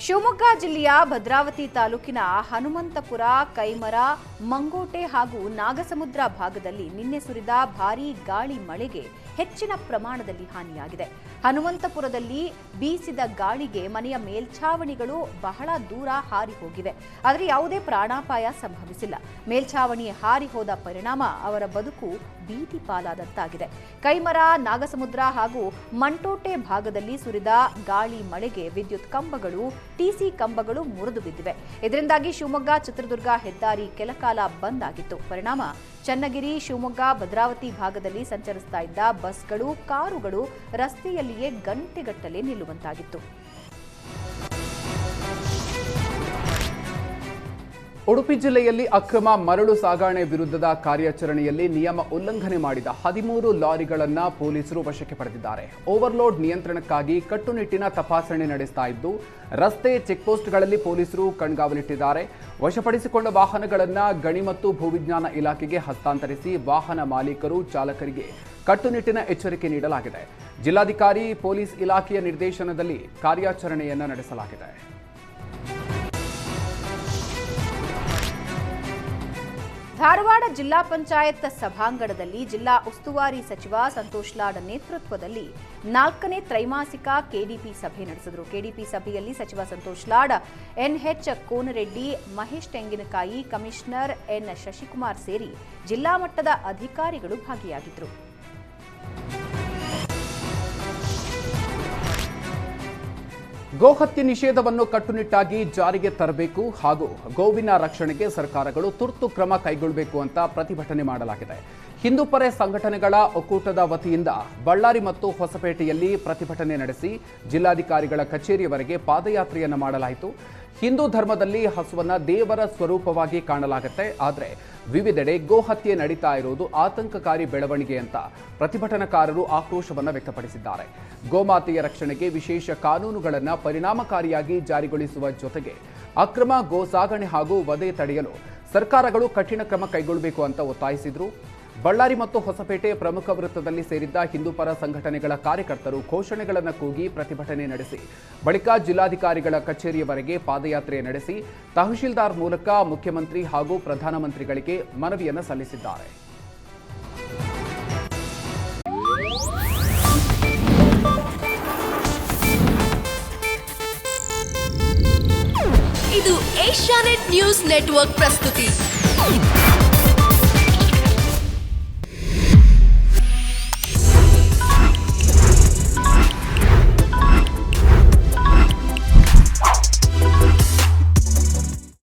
ಶಿವಮೊಗ್ಗ ಜಿಲ್ಲೆಯ ಭದ್ರಾವತಿ ತಾಲೂಕಿನ ಹನುಮಂತಪುರ, ಕೈಮರ, ಮಂಗೋಟೆ ಹಾಗೂ ನಾಗಸಮುದ್ರ ಭಾಗದಲ್ಲಿ ನಿನ್ನೆ ಸುರಿದ ಭಾರೀ ಗಾಳಿ ಮಳೆಗೆ ಹೆಚ್ಚಿನ ಪ್ರಮಾಣದಲ್ಲಿ ಹಾನಿಯಾಗಿದೆ. ಹನುಮಂತಪುರದಲ್ಲಿ ಬೀಸಿದ ಗಾಳಿಗೆ ಮನೆಯ ಮೇಲ್ಛಾವಣಿಗಳು ಬಹಳ ದೂರ ಹಾರಿ ಹೋಗಿವೆ. ಆದರೆ ಯಾವುದೇ ಪ್ರಾಣಾಪಾಯ ಸಂಭವಿಸಿಲ್ಲ. ಮೇಲ್ಛಾವಣಿ ಹಾರಿ ಹೋದ ಪರಿಣಾಮ ಅವರ ಬದುಕು ಬೀದಿ ಪಾಲಾದಂತಾಗಿದೆ. ಕೈಮರ, ನಾಗಸಮುದ್ರ ಹಾಗೂ ಮಂಟೋಟೆ ಭಾಗದಲ್ಲಿ ಸುರಿದ ಗಾಳಿ ಮಳೆಗೆ ವಿದ್ಯುತ್ ಕಂಬಗಳು, ಟಿಸಿ ಕಂಬಗಳು ಮುರಿದು ಬಿದ್ದಿವೆ. ಇದರಿಂದಾಗಿ ಶಿವಮೊಗ್ಗ ಚಿತ್ರದುರ್ಗ ಹೆದ್ದಾರಿ ಕೆಲಕಾಲ ಬಂದ್ ಆಗಿತ್ತು. ಪರಿಣಾಮ ಚನ್ನಗಿರಿ, ಶಿವಮೊಗ್ಗ, ಭದ್ರಾವತಿ ಭಾಗದಲ್ಲಿ ಸಂಚರಿಸ್ತಾ ಇದ್ದ ಬಸ್ಗಳು, ಕಾರುಗಳು ರಸ್ತೆಯಲ್ಲಿಯೇ ಗಂಟೆಗಟ್ಟಲೆ ನಿಲ್ಲುವಂತಾಗಿತ್ತು. ಉಡುಪಿ ಜಿಲ್ಲೆಯಲ್ಲಿ ಅಕ್ರಮ ಮರಳು ಸಾಗಣೆ ವಿರುದ್ಧದ ಕಾರ್ಯಾಚರಣೆಯಲ್ಲಿ ನಿಯಮ ಉಲ್ಲಂಘನೆ ಮಾಡಿದ 13 ಲಾರಿಗಳನ್ನು ಪೊಲೀಸರು ವಶಕ್ಕೆ ಪಡೆದಿದ್ದಾರೆ. ಓವರ್ಲೋಡ್ ನಿಯಂತ್ರಣಕ್ಕಾಗಿ ಕಟ್ಟುನಿಟ್ಟಿನ ತಪಾಸಣೆ ನಡೆಸ್ತಾ ಇದ್ದು, ರಸ್ತೆ ಚೆಕ್ಪೋಸ್ಟ್ಗಳಲ್ಲಿ ಪೊಲೀಸರು ಕಣ್ಗಾವಲಿಟ್ಟಿದ್ದಾರೆ. ವಶಪಡಿಸಿಕೊಂಡ ವಾಹನಗಳನ್ನು ಗಣಿ ಮತ್ತು ಭೂವಿಜ್ಞಾನ ಇಲಾಖೆಗೆ ಹಸ್ತಾಂತರಿಸಿ ವಾಹನ ಮಾಲೀಕರು, ಚಾಲಕರಿಗೆ ಕಟ್ಟುನಿಟ್ಟಿನ ಎಚ್ಚರಿಕೆ ನೀಡಲಾಗಿದೆ. ಜಿಲ್ಲಾಧಿಕಾರಿ, ಪೊಲೀಸ್ ಇಲಾಖೆಯ ನಿರ್ದೇಶನದಲ್ಲಿ ಕಾರ್ಯಾಚರಣೆಯನ್ನು ನಡೆಸಲಾಗಿದೆ. ಧಾರವಾಡ ಜಿಲ್ಲಾ ಪಂಚಾಯತ್ ಸಭಾಂಗಣದಲ್ಲಿ ಜಿಲ್ಲಾ ಉಸ್ತುವಾರಿ ಸಚಿವ ಸಂತೋಷ್ ಲಾಡ್ ನೇತೃತ್ವದಲ್ಲಿ 4ನೇ ತ್ರೈಮಾಸಿಕ ಕೆಡಿಪಿ ಸಭೆ ನಡೆಸಿದರು. ಕೆಡಿಪಿ ಸಭೆಯಲ್ಲಿ ಸಚಿವ ಸಂತೋಷ್ ಲಾಡ್, ಎನ್ಎಚ್ ಕೋನರೆಡ್ಡಿ, ಮಹೇಶ್ ತೆಂಗಿನಕಾಯಿ, ಕಮಿಷನರ್ ಎನ್ ಶಶಿಕುಮಾರ್ ಸೇರಿ ಜಿಲ್ಲಾ ಮಟ್ಟದ ಅಧಿಕಾರಿಗಳು ಭಾಗಿಯಾಗಿದ್ದರು. ಗೋಹತ್ಯೆ ನಿಷೇಧವನ್ನು ಕಟ್ಟುನಿಟ್ಟಾಗಿ ಜಾರಿಗೆ ತರಬೇಕು ಹಾಗೂ ಗೋವಿನ ರಕ್ಷಣೆಗೆ ಸರ್ಕಾರಗಳು ತುರ್ತು ಕ್ರಮ ಕೈಗೊಳ್ಳಬೇಕು ಅಂತ ಪ್ರತಿಭಟನೆ ಮಾಡಲಾಗಿದೆ. ಹಿಂದೂಪರ ಸಂಘಟನೆಗಳ ಒಕ್ಕೂಟದ ವತಿಯಿಂದ ಬಳ್ಳಾರಿ ಮತ್ತು ಹೊಸಪೇಟೆಯಲ್ಲಿ ಪ್ರತಿಭಟನೆ ನಡೆಸಿ ಜಿಲ್ಲಾಧಿಕಾರಿಗಳ ಕಚೇರಿಯವರೆಗೆ ಪಾದಯಾತ್ರೆಯನ್ನು ಮಾಡಲಾಯಿತು. ಹಿಂದೂ ಧರ್ಮದಲ್ಲಿ ಹಸುವನ್ನ ದೇವರ ಸ್ವರೂಪವಾಗಿ ಕಾಣಲಾಗುತ್ತೆ. ಆದರೆ ವಿವಿಧೆಡೆ ಗೋಹತ್ಯೆ ನಡೀತಾ ಇರುವುದು ಆತಂಕಕಾರಿ ಬೆಳವಣಿಗೆ ಅಂತ ಪ್ರತಿಭಟನಾಕಾರರು ಆಕ್ರೋಶವನ್ನು ವ್ಯಕ್ತಪಡಿಸಿದ್ದಾರೆ. ಗೋಮಾತೆಯ ರಕ್ಷಣೆಗೆ ವಿಶೇಷ ಕಾನೂನುಗಳನ್ನು ಪರಿಣಾಮಕಾರಿಯಾಗಿ ಜಾರಿಗೊಳಿಸುವ ಜೊತೆಗೆ ಅಕ್ರಮ ಗೋ ಸಾಗಣೆ ಹಾಗೂ ವಧೆ ತಡೆಯಲು ಸರ್ಕಾರಗಳು ಕಠಿಣ ಕ್ರಮ ಕೈಗೊಳ್ಳಬೇಕು ಅಂತ ಒತ್ತಾಯಿಸಿದರು. ಬಳ್ಳಾರಿ ಮತ್ತು ಹೊಸಪೇಟೆ ಪ್ರಮುಖ ವೃತ್ತದಲ್ಲಿ ಸೇರಿದ್ದ ಹಿಂದೂಪರ ಸಂಘಟನೆಗಳ ಕಾರ್ಯಕರ್ತರು ಘೋಷಣೆಗಳನ್ನು ಕೂಗಿ ಪ್ರತಿಭಟನೆ ನಡೆಸಿ ಬಳಿಕ ಜಿಲ್ಲಾಧಿಕಾರಿಗಳ ಕಚೇರಿಯವರೆಗೆ ಪಾದಯಾತ್ರೆ ನಡೆಸಿ ತಹಶೀಲ್ದಾರ್ ಮೂಲಕ ಮುಖ್ಯಮಂತ್ರಿ ಹಾಗೂ ಪ್ರಧಾನಮಂತ್ರಿಗಳಿಗೆ ಮನವಿಯನ್ನು ಸಲ್ಲಿಸಿದ್ದಾರೆ. ಇದು ಏಷ್ಯಾನೆಟ್ ನ್ಯೂಸ್ ನೆಟ್ವರ್ಕ್ ಪ್ರಸ್ತುತಿ.